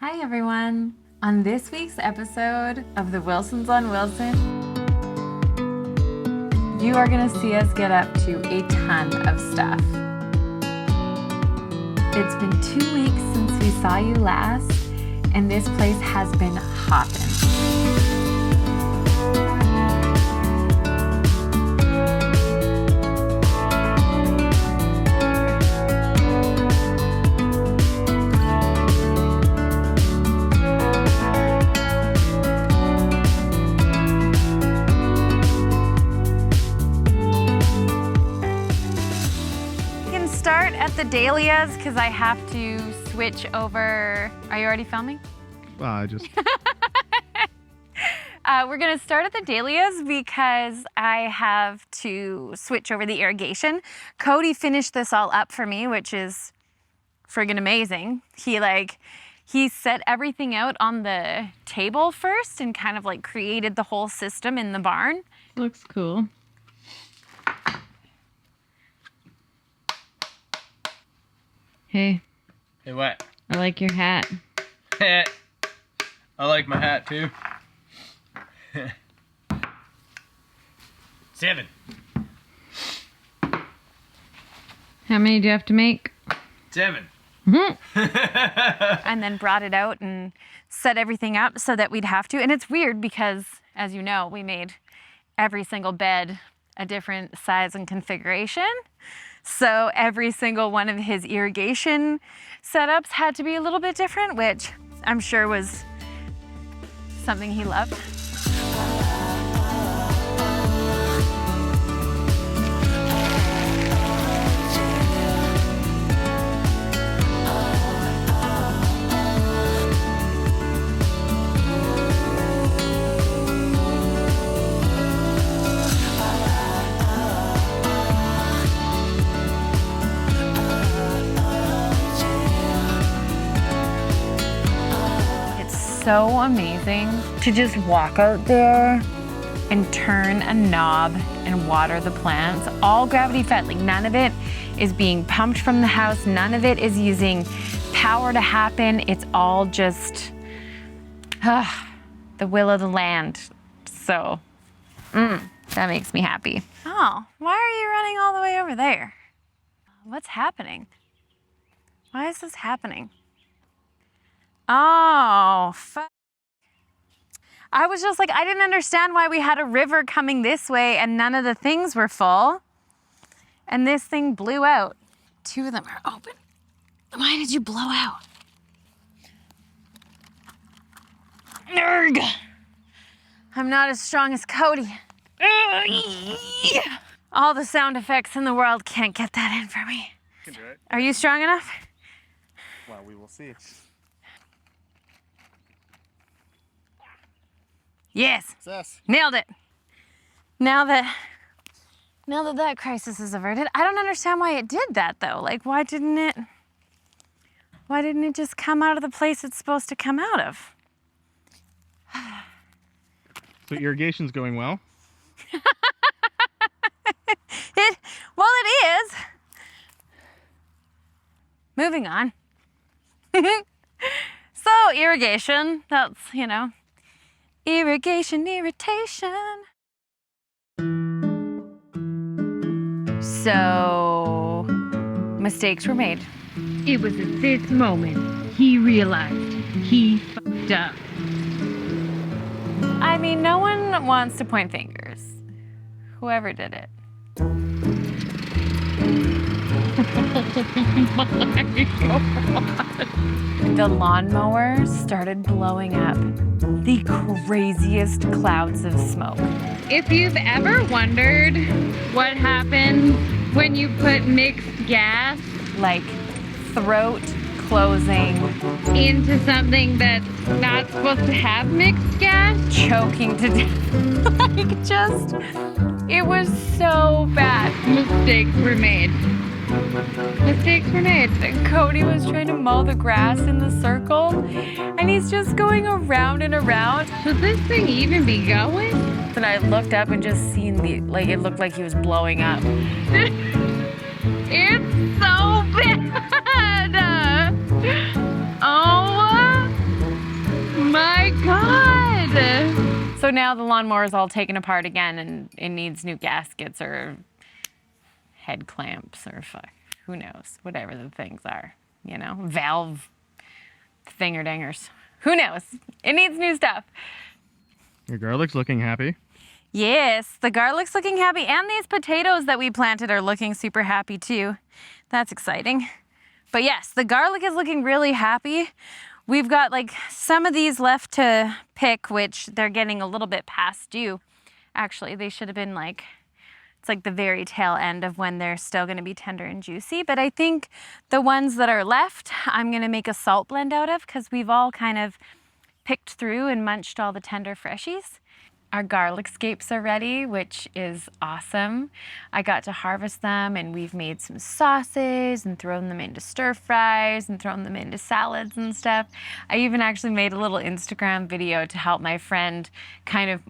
Hi everyone! On this week's episode of the Wilsons on Wilson, you are going to see us get up to a ton of stuff. It's been 2 weeks since we saw you last, and this place has been hopping. Start at the dahlias because I have to switch over. Are you already filming? We're gonna start at the dahlias because I have to switch over the irrigation. Cody finished this all up for me, which is friggin' amazing. He set everything out on the table first and kind of like created the whole system in the barn. Looks cool. Hey. Hey, what? I like your hat. I like my hat too. 7. How many do you have to make? 7. And then brought it out and set everything up so that we'd have to. And it's weird because, as you know, we made every single bed a different size and configuration. So every single one of his irrigation setups had to be a little bit different, which I'm sure was something he loved. So amazing to just walk out there and turn a knob and water the plants, all gravity fed. Like none of it is being pumped from the house. None of it is using power to happen. It's all just the will of the land. So that makes me happy. Oh, why are you running all the way over there? What's happening? Why is this happening? Oh, I was just like, I didn't understand why we had a river coming this way and none of the things were full. And this thing blew out. 2 of them are open. Why did you blow out? Nerd! I'm not as strong as Cody. All the sound effects in the world can't get that in for me. You can do it. Are you strong enough? Well, we will see. Yes. Success. Nailed it. Now that crisis is averted, I don't understand why it did that though. Like, why didn't it just come out of the place it's supposed to come out of? So irrigation's going well? It is. Moving on. So irrigation, that's, irrigation, irritation. So, mistakes were made. It was at this moment he realized he fucked up. I mean, no one wants to point fingers. Whoever did it. The lawnmower started blowing up. The craziest clouds of smoke. If you've ever wondered what happens when you put mixed gas Like throat closing, into something that's not supposed to have mixed gas, choking to death. It was so bad. mistakes were made. Mistakes were made. Cody was trying to mow the grass in the circle, and he's just going around and around. Should this thing even be going? And I looked up and just seen it looked like he was blowing up. It's so bad. Oh now the lawnmower is all taken apart again and it needs new gaskets or head clamps or who knows, whatever the things are, you know, valve thinger-dingers. Who knows? It needs new stuff. Your garlic's looking happy. Yes, the garlic's looking happy, and these potatoes that we planted are looking super happy too. That's exciting. But yes, the garlic is looking really happy. We've got like some of these left to pick, which they're getting a little bit past due. Actually, they should have been like, it's like the very tail end of when they're still gonna be tender and juicy. But I think the ones that are left, I'm gonna make a salt blend out of because we've all kind of picked through and munched all the tender freshies. Our garlic scapes are ready, which is awesome. I got to harvest them and we've made some sauces and thrown them into stir fries and thrown them into salads and stuff. I even actually made a little Instagram video to help my friend kind of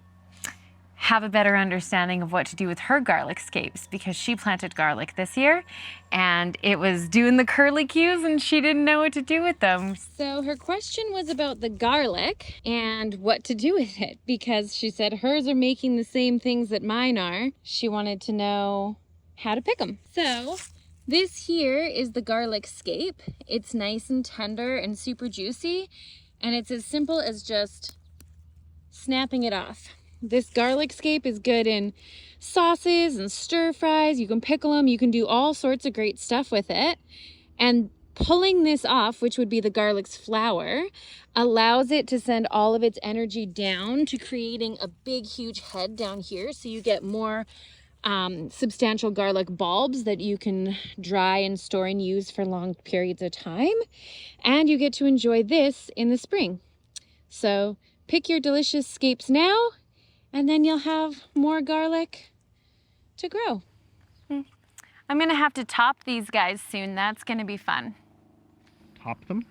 have a better understanding of what to do with her garlic scapes because she planted garlic this year and it was doing the curlicues and she didn't know what to do with them. So her question was about the garlic and what to do with it because she said hers are making the same things that mine are. She wanted to know how to pick them. So this here is the garlic scape. It's nice and tender and super juicy and it's as simple as just snapping it off. This garlic scape is good in sauces and stir fries. You can pickle them. You can do all sorts of great stuff with it. And pulling this off, which would be the garlic's flower, allows it to send all of its energy down to creating a big, huge head down here. So you get more substantial garlic bulbs that you can dry and store and use for long periods of time. And you get to enjoy this in the spring. So pick your delicious scapes now, and then you'll have more garlic to grow. I'm gonna have to top these guys soon. That's gonna be fun. Top them?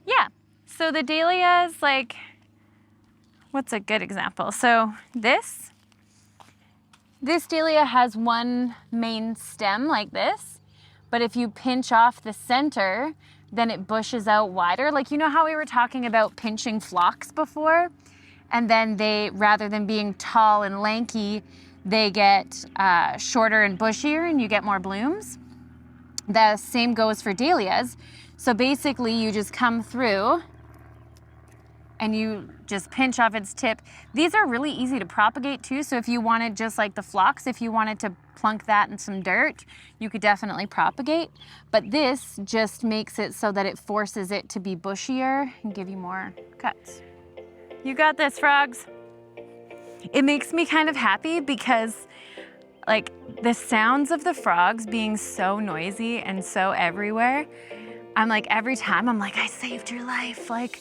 Yeah, so the dahlias, like, what's a good example? So this dahlia has one main stem like this, but if you pinch off the center, then it bushes out wider. Like, you know how we were talking about pinching phlox before? And then they, rather than being tall and lanky, they get shorter and bushier and you get more blooms. The same goes for dahlias. So basically you just come through and you just pinch off its tip. These are really easy to propagate too. So if you wanted, just like the phlox, if you wanted to plunk that in some dirt, you could definitely propagate. But this just makes it so that it forces it to be bushier and give you more cuts. You got this, frogs. It makes me kind of happy because like the sounds of the frogs being so noisy and so everywhere, I'm like, every time I'm like, I saved your life. Like,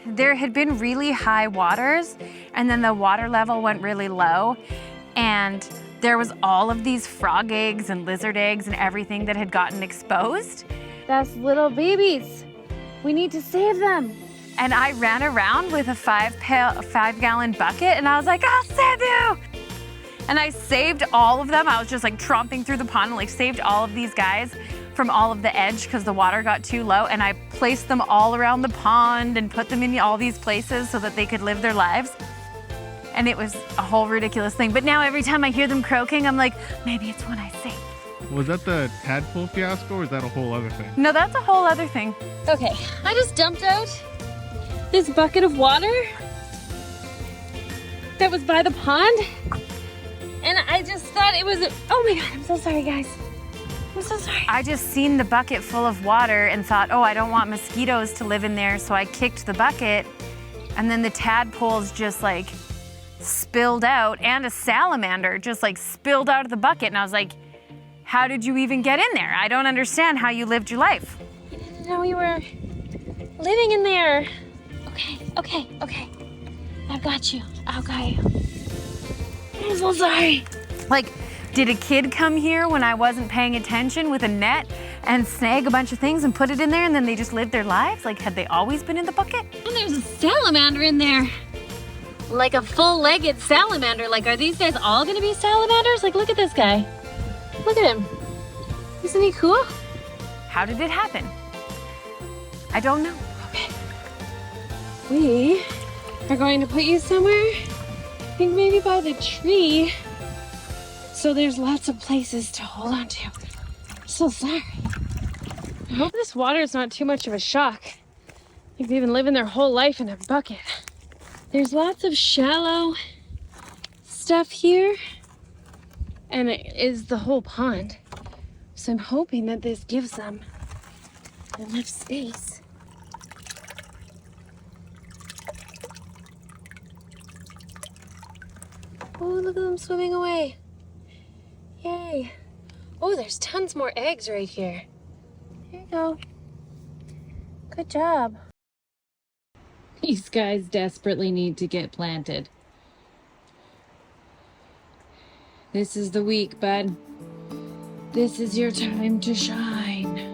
there had been really high waters and then the water level went really low and there was all of these frog eggs and lizard eggs and everything that had gotten exposed. That's little babies. We need to save them. And I ran around with a 5-gallon bucket and I was like, I'll save you. And I saved all of them. I was just like tromping through the pond and like saved all of these guys from all of the edge because the water got too low. And I placed them all around the pond and put them in all these places so that they could live their lives. And it was a whole ridiculous thing. But now every time I hear them croaking, I'm like, maybe it's one I saved. Was that the tadpole fiasco or is that a whole other thing? No, that's a whole other thing. Okay, I just dumped out this bucket of water that was by the pond. And I just thought it was, oh my God, I'm so sorry guys. I'm so sorry. I just seen the bucket full of water and thought, oh, I don't want mosquitoes to live in there. So I kicked the bucket and then the tadpoles just like spilled out and a salamander just like spilled out of the bucket. And I was like, how did you even get in there? I don't understand how you lived your life. I didn't know you were living in there. Okay. I got you. I'll got you. I'm so sorry. Like, did a kid come here when I wasn't paying attention with a net and snag a bunch of things and put it in there and then they just lived their lives? Like, had they always been in the bucket? And there's a salamander in there. Like a full-legged salamander. Like, are these guys all gonna be salamanders? Like, look at this guy. Look at him. Isn't he cool? How did it happen? I don't know. Okay. We are going to put you somewhere. I think maybe by the tree. So there's lots of places to hold on to. I'm so sorry. I hope this water is not too much of a shock. Like they've been living their whole life in a bucket. There's lots of shallow stuff here, and it is the whole pond. So I'm hoping that this gives them enough space. Oh, look at them swimming away. Yay. Oh, there's tons more eggs right here. There you go. Good job. These guys desperately need to get planted. This is the week, bud. This is your time to shine.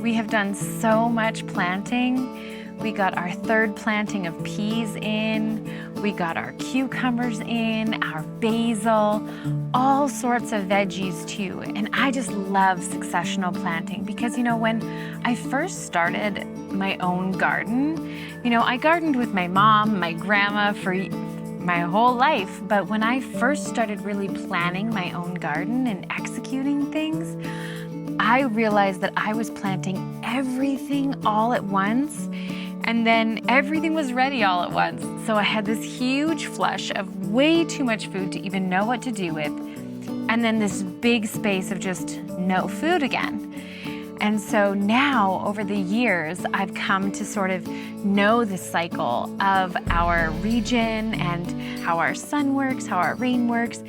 We have done so much planting. We got our third planting of peas in. We got our cucumbers in, our basil, all sorts of veggies too. And I just love successional planting because, you know, when I first started my own garden, you know, I gardened with my mom, my grandma for my whole life. But when I first started really planning my own garden and executing things, I realized that I was planting everything all at once, and then everything was ready all at once. So I had this huge flush of way too much food to even know what to do with, and then this big space of just no food again. And so now, over the years, I've come to sort of know the cycle of our region and how our sun works, how our rain works,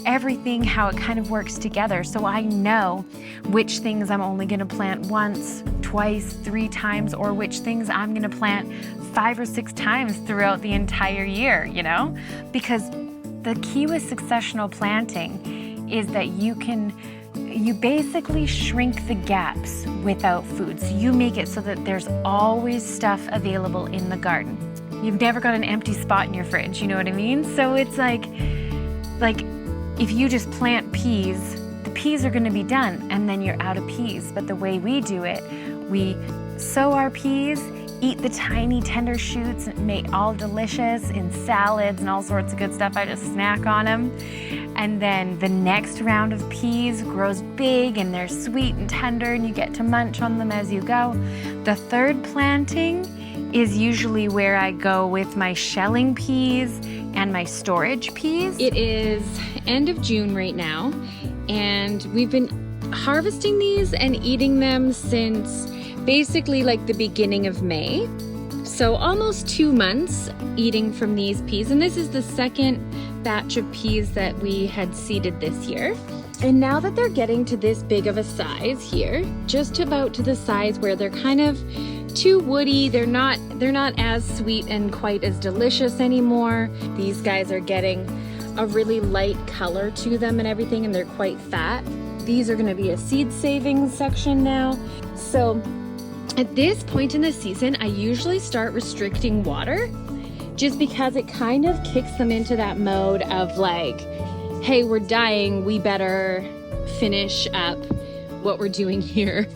everything, how it kind of works together. So I know which things I'm only gonna plant once, twice, 3 times, or which things I'm gonna plant 5 or 6 times throughout the entire year, you know? Because the key with successional planting is that you basically shrink the gaps without food. So you make it so that there's always stuff available in the garden. You've never got an empty spot in your fridge, you know what I mean? So it's like if you just plant peas, the peas are gonna be done and then you're out of peas. But the way we do it, we sow our peas, eat the tiny tender shoots, make all delicious in salads and all sorts of good stuff. I just snack on them. And then the next round of peas grows big and they're sweet and tender and you get to munch on them as you go. The third planting is usually where I go with my shelling peas and my storage peas. It is end of June right now, and we've been harvesting these and eating them since basically like the beginning of May. So almost 2 months eating from these peas. And this is the second batch of peas that we had seeded this year. And now that they're getting to this big of a size here, just about to the size where they're kind of too woody, they're not as sweet and quite as delicious anymore. These guys are getting a really light color to them and everything, and they're quite fat. These are gonna be a seed saving section now. So at this point in the season, I usually start restricting water just because it kind of kicks them into that mode of like, hey, we're dying, we better finish up what we're doing here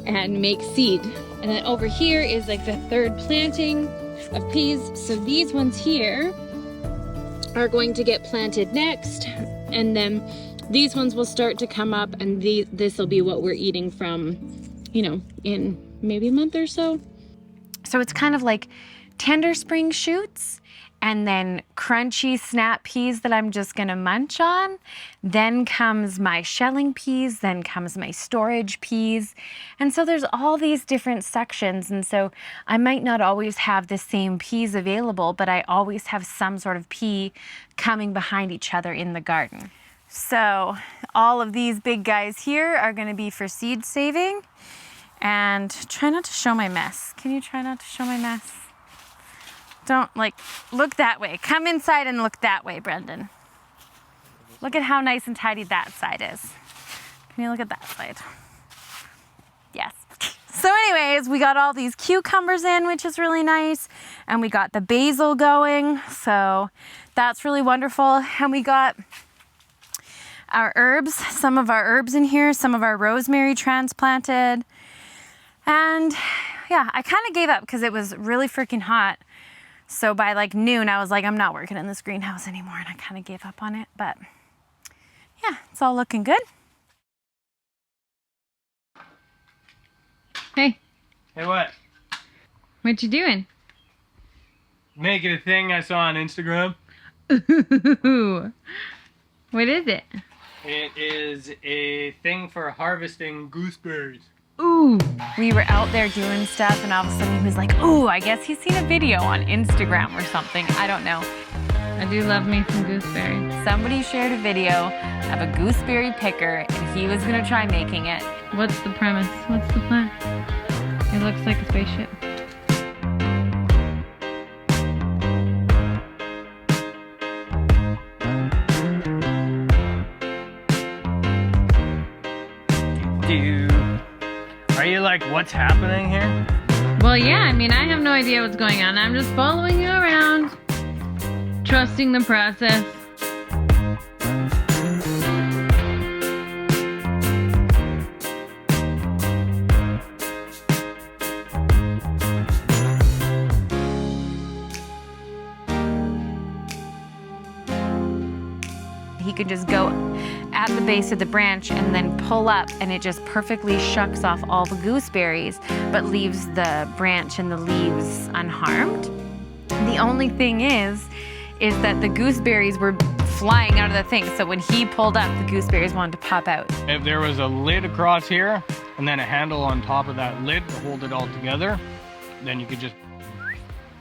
and make seed. And then over here is like the third planting of peas. So these ones here are going to get planted next, and then these ones will start to come up, and this will be what we're eating from, you know, in maybe a month or so. So it's kind of like tender spring shoots and then crunchy snap peas that I'm just gonna munch on. Then comes my shelling peas, then comes my storage peas. And so there's all these different sections. And so I might not always have the same peas available, but I always have some sort of pea coming behind each other in the garden. So all of these big guys here are gonna be for seed saving. And try not to show my mess. Can you try not to show my mess? Don't look that way. Come inside and look that way, Brendan. Look at how nice and tidy that side is. Can you look at that side? Yes. So anyways, we got all these cucumbers in, which is really nice. And we got the basil going. So that's really wonderful. And we got our herbs, some of our herbs in here, some of our rosemary transplanted. And yeah, I kind of gave up because it was really freaking hot. So by like noon, I was like, I'm not working in this greenhouse anymore. And I kind of gave up on it. But yeah, it's all looking good. Hey. Hey, what? What you doing? Making a thing I saw on Instagram. Ooh. What is it? It is a thing for harvesting gooseberries. Ooh. We were out there doing stuff and all of a sudden he was like, ooh, I guess he's seen a video on Instagram or something. I don't know. I do love me some gooseberries. Somebody shared a video of a gooseberry picker and he was gonna try making it. What's the premise? What's the plan? It looks like a spaceship. Are you like, what's happening here? Well, yeah, I mean, I have no idea what's going on. I'm just following you around, trusting the process. He could just go at the base of the branch and then pull up and it just perfectly shucks off all the gooseberries but leaves the branch and the leaves unharmed. The only thing is that the gooseberries were flying out of the thing, so when he pulled up, the gooseberries wanted to pop out. If there was a lid across here and then a handle on top of that lid to hold it all together, then you could just...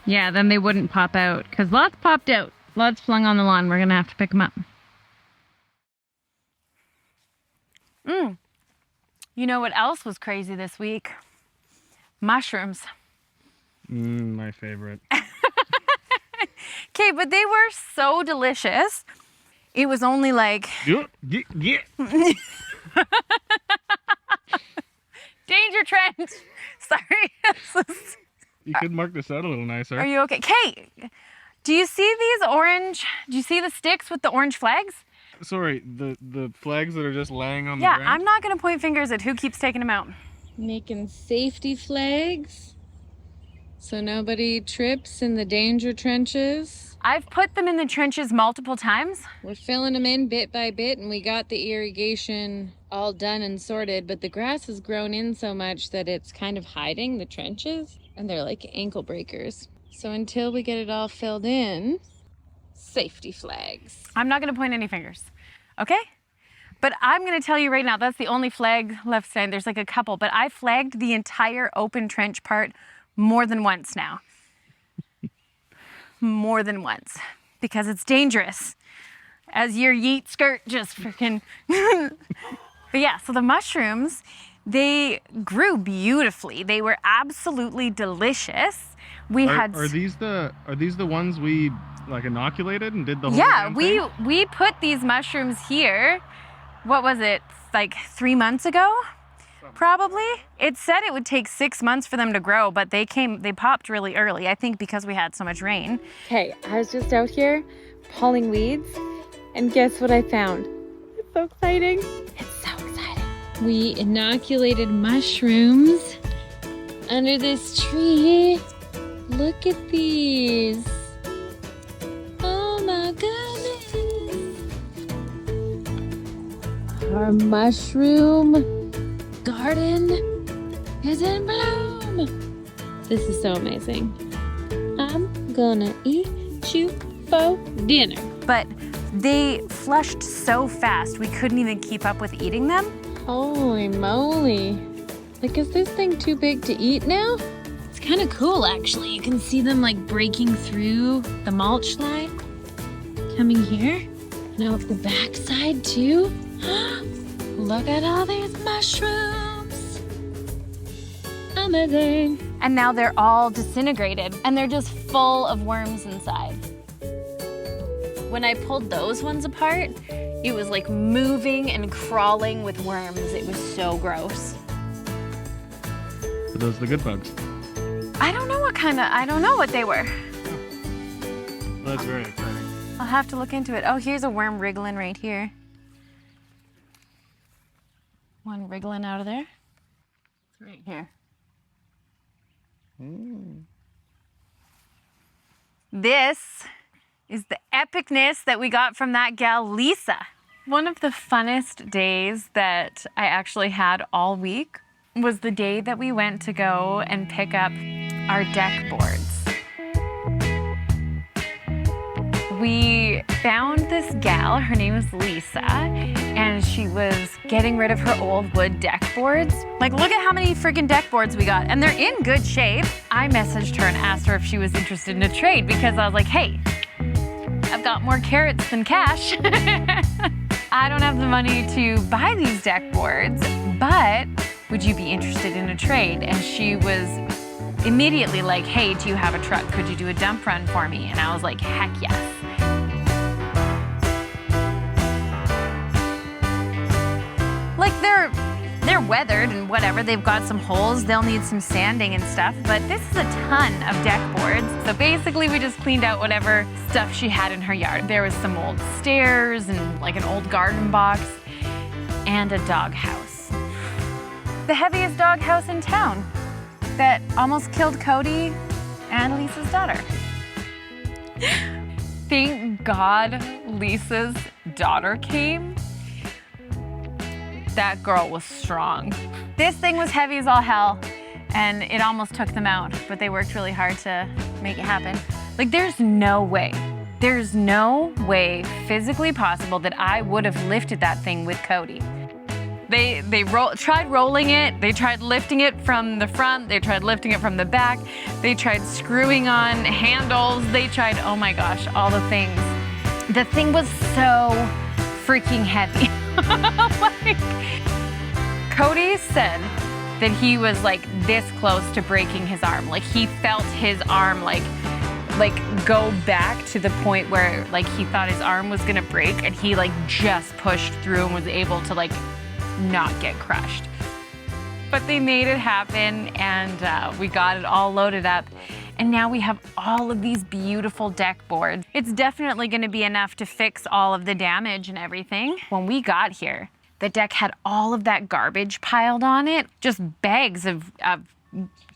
Yeah, then they wouldn't pop out because lots popped out. Lots flung on the lawn. We're gonna have to pick them up. You know what else was crazy this week? Mushrooms. My favorite. Okay, but they were so delicious. It was only like... Yeah. Danger Trent! Sorry. You could mark this out a little nicer. Are you okay? Kate, do you see these orange... Do you see the sticks with the orange flags? Sorry, the flags that are just laying on the Yeah, ground? I'm not going to point fingers at who keeps taking them out. Making safety flags so nobody trips in the danger trenches. I've put them in the trenches multiple times. We're filling them in bit by bit, and we got the irrigation all done and sorted, but the grass has grown in so much that it's kind of hiding the trenches, and they're like ankle breakers. So until we get it all filled in, safety flags. I'm not going to point any fingers, okay? But I'm going to tell you right now, that's the only flag left standing. There's like a couple, but I flagged the entire open trench part more than once now. More than once, because it's dangerous. As your yeet skirt just freaking... But yeah, so the mushrooms, they grew beautifully. They were absolutely delicious. Are these the ones we like inoculated and did the whole Yeah, damn thing? we put these mushrooms here. What was it? Like 3 months ago? Probably. It said it would take 6 months for them to grow, but they popped really early. I think because we had so much rain. Hey, I was just out here pulling weeds, and guess what I found? It's so exciting. It's so exciting. We inoculated mushrooms under this tree. Look at these. Oh my goodness. Our mushroom garden is in bloom. This is so amazing. I'm gonna eat you for dinner. But they flushed so fast, we couldn't even keep up with eating them. Holy moly. Like, is this thing too big to eat now? It's kind of cool, actually. You can see them like breaking through the mulch line. Coming here. Now up the backside too. Look at all these mushrooms. Amazing. And now they're all disintegrated and they're just full of worms inside. When I pulled those ones apart, it was like moving and crawling with worms. It was so gross. Are those the good bugs? I don't know what they were. Well, that's very exciting. I'll have to look into it. Oh, here's a worm wriggling right here. One wriggling out of there. Right here. This is the epicness that we got from that gal, Lisa. One of the funnest days that I actually had all week was the day that we went to go and pick up our deck boards. We found this gal, her name is Lisa, and she was getting rid of her old wood deck boards. Like, look at how many freaking deck boards we got, and they're in good shape. I messaged her and asked her if she was interested in a trade because I was like, hey, I've got more carrots than cash. I don't have the money to buy these deck boards, but would you be interested in a trade? And she was immediately like, hey, do you have a truck? Could you do a dump run for me? And I was like, heck yes. Like, they're weathered and whatever. They've got some holes. They'll need some sanding and stuff, but this is a ton of deck boards. So basically we just cleaned out whatever stuff she had in her yard. There was some old stairs and like an old garden box and a doghouse. The heaviest doghouse in town that almost killed Cody and Lisa's daughter. Thank God Lisa's daughter came. That girl was strong. This thing was heavy as all hell, and it almost took them out, but they worked really hard to make it happen. Like, there's no way physically possible that I would have lifted that thing with Cody. They tried rolling it, they tried lifting it from the front, they tried lifting it from the back, they tried screwing on handles, they tried, oh my gosh, all the things. The thing was so freaking heavy. Like, Cody said that he was like this close to breaking his arm. Like, he felt his arm like go back to the point where like he thought his arm was gonna break, and he like just pushed through and was able to like not get crushed. But they made it happen, and we got it all loaded up. And now we have all of these beautiful deck boards. It's definitely gonna be enough to fix all of the damage and everything. When we got here, the deck had all of that garbage piled on it, just bags of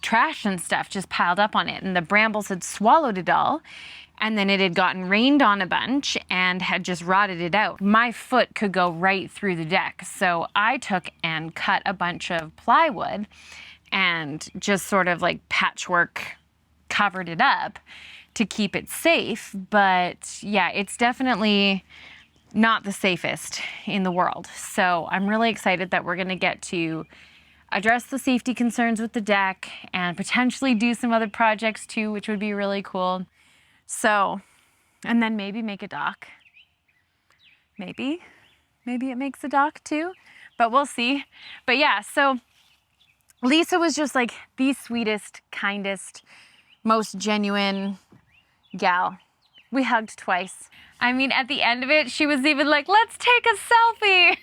trash and stuff just piled up on it. And the brambles had swallowed it all. And then it had gotten rained on a bunch and had just rotted it out. My foot could go right through the deck. So I took and cut a bunch of plywood and just sort of like patchwork covered it up to keep it safe. But yeah, it's definitely not the safest in the world. So I'm really excited that we're gonna get to address the safety concerns with the deck and potentially do some other projects too, which would be really cool. So, and then maybe make a dock. Maybe it makes a dock too, but we'll see. But yeah, so Lisa was just like the sweetest, kindest, most genuine gal. We hugged twice. I mean, at the end of it, she was even like, let's take a selfie.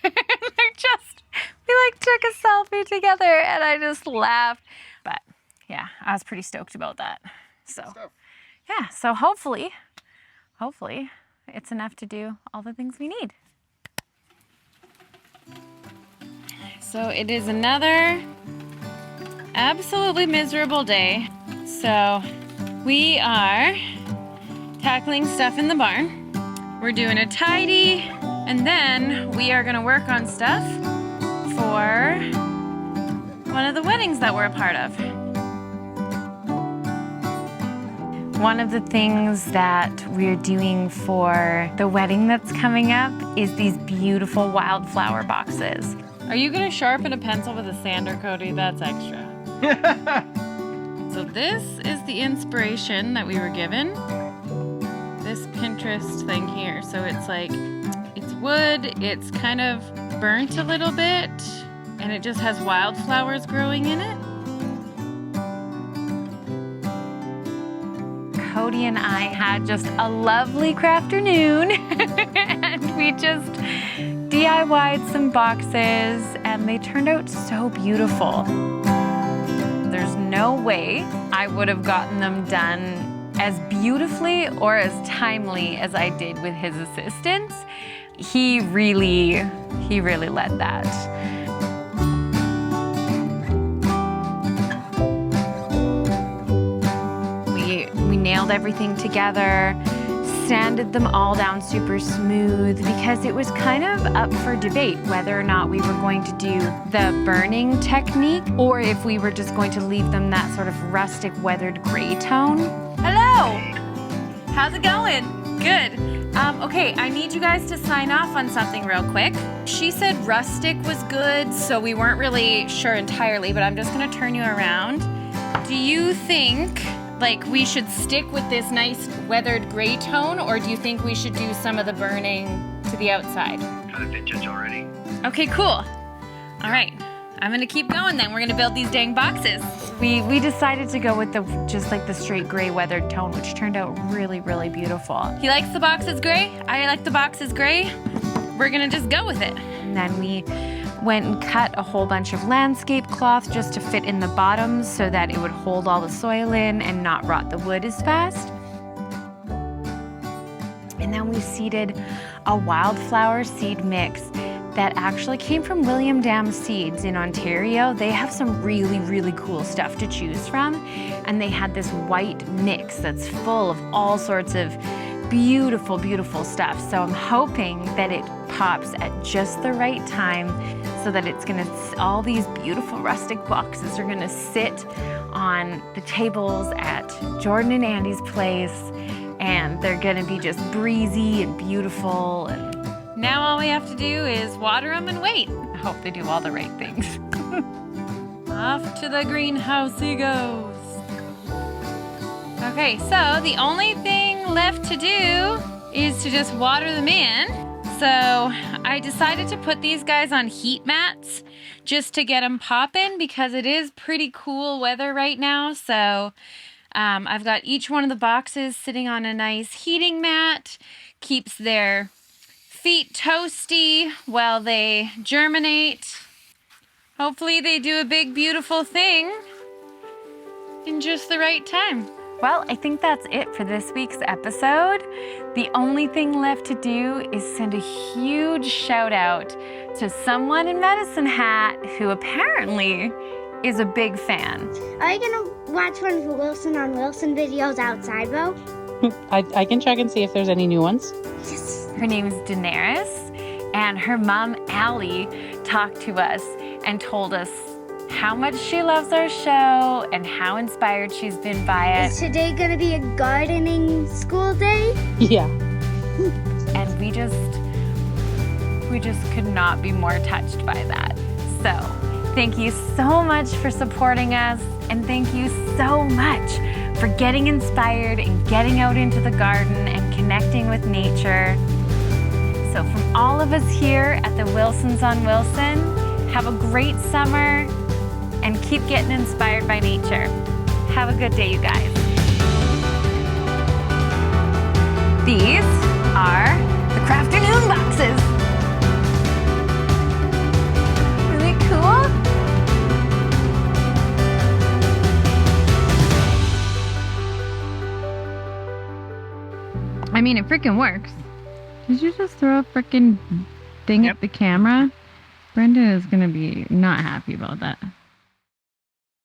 We took a selfie together, and I just laughed. But yeah, I was pretty stoked about that. So yeah, so hopefully it's enough to do all the things we need. So it is another absolutely miserable day. So we are tackling stuff in the barn. We're doing a tidy, and then we are gonna work on stuff for one of the weddings that we're a part of. One of the things that we're doing for the wedding that's coming up is these beautiful wildflower boxes. Are you gonna sharpen a pencil with a sander, Cody? That's extra. So this is the inspiration that we were given. This Pinterest thing here. So it's like, it's wood, it's kind of burnt a little bit, and it just has wildflowers growing in it. Cody and I had just a lovely crafternoon and we just DIY'd some boxes, and they turned out so beautiful. There's no way I would have gotten them done as beautifully or as timely as I did with his assistance. He really led that. nailed everything together, sanded them all down super smooth, because it was kind of up for debate whether or not we were going to do the burning technique or if we were just going to leave them that sort of rustic weathered gray tone. Hello! How's it going? Good. Okay, I need you guys to sign off on something real quick. She said rustic was good, so we weren't really sure entirely, but I'm just gonna turn you around. Do you think like we should stick with this nice weathered gray tone, or do you think we should do some of the burning to the outside? Kind of vintage already. Okay, cool. All right, I'm gonna keep going then. We're gonna build these dang boxes. We decided to go with just like the straight gray weathered tone, which turned out really, really beautiful. He likes the boxes gray. I like the boxes gray. We're gonna just go with it. And then we went and cut a whole bunch of landscape cloth just to fit in the bottoms so that it would hold all the soil in and not rot the wood as fast. And then we seeded a wildflower seed mix that actually came from William Dam Seeds in Ontario. They have some really, really cool stuff to choose from. And they had this white mix that's full of all sorts of beautiful, beautiful stuff. So I'm hoping that it pops at just the right time so that it's gonna, all these beautiful rustic boxes are gonna sit on the tables at Jordan and Andy's place, and they're gonna be just breezy and beautiful. And now all we have to do is water them and wait. I hope they do all the right things. Off to the greenhouse he goes. Okay, so the only thing left to do is to just water them in. So I decided to put these guys on heat mats just to get them popping, because it is pretty cool weather right now. So I've got each one of the boxes sitting on a nice heating mat, keeps their feet toasty while they germinate. Hopefully they do a big, beautiful thing in just the right time. Well, I think that's it for this week's episode. The only thing left to do is send a huge shout out to someone in Medicine Hat who apparently is a big fan. Are you gonna watch one of the Wilson on Wilson videos outside, Bo? I can check and see if there's any new ones. Yes. Her name is Daenerys, and her mom, Allie, talked to us and told us how much she loves our show and how inspired she's been by it. Is today gonna be a gardening school day? Yeah. And we just could not be more touched by that. So thank you so much for supporting us, and thank you so much for getting inspired and getting out into the garden and connecting with nature. So from all of us here at the Wilsons on Wilson, have a great summer and keep getting inspired by nature. Have a good day, you guys. These are the Crafternoon boxes. Really cool? I mean, it freaking works. Did you just throw a freaking thing at the camera? Brendan is gonna be not happy about that.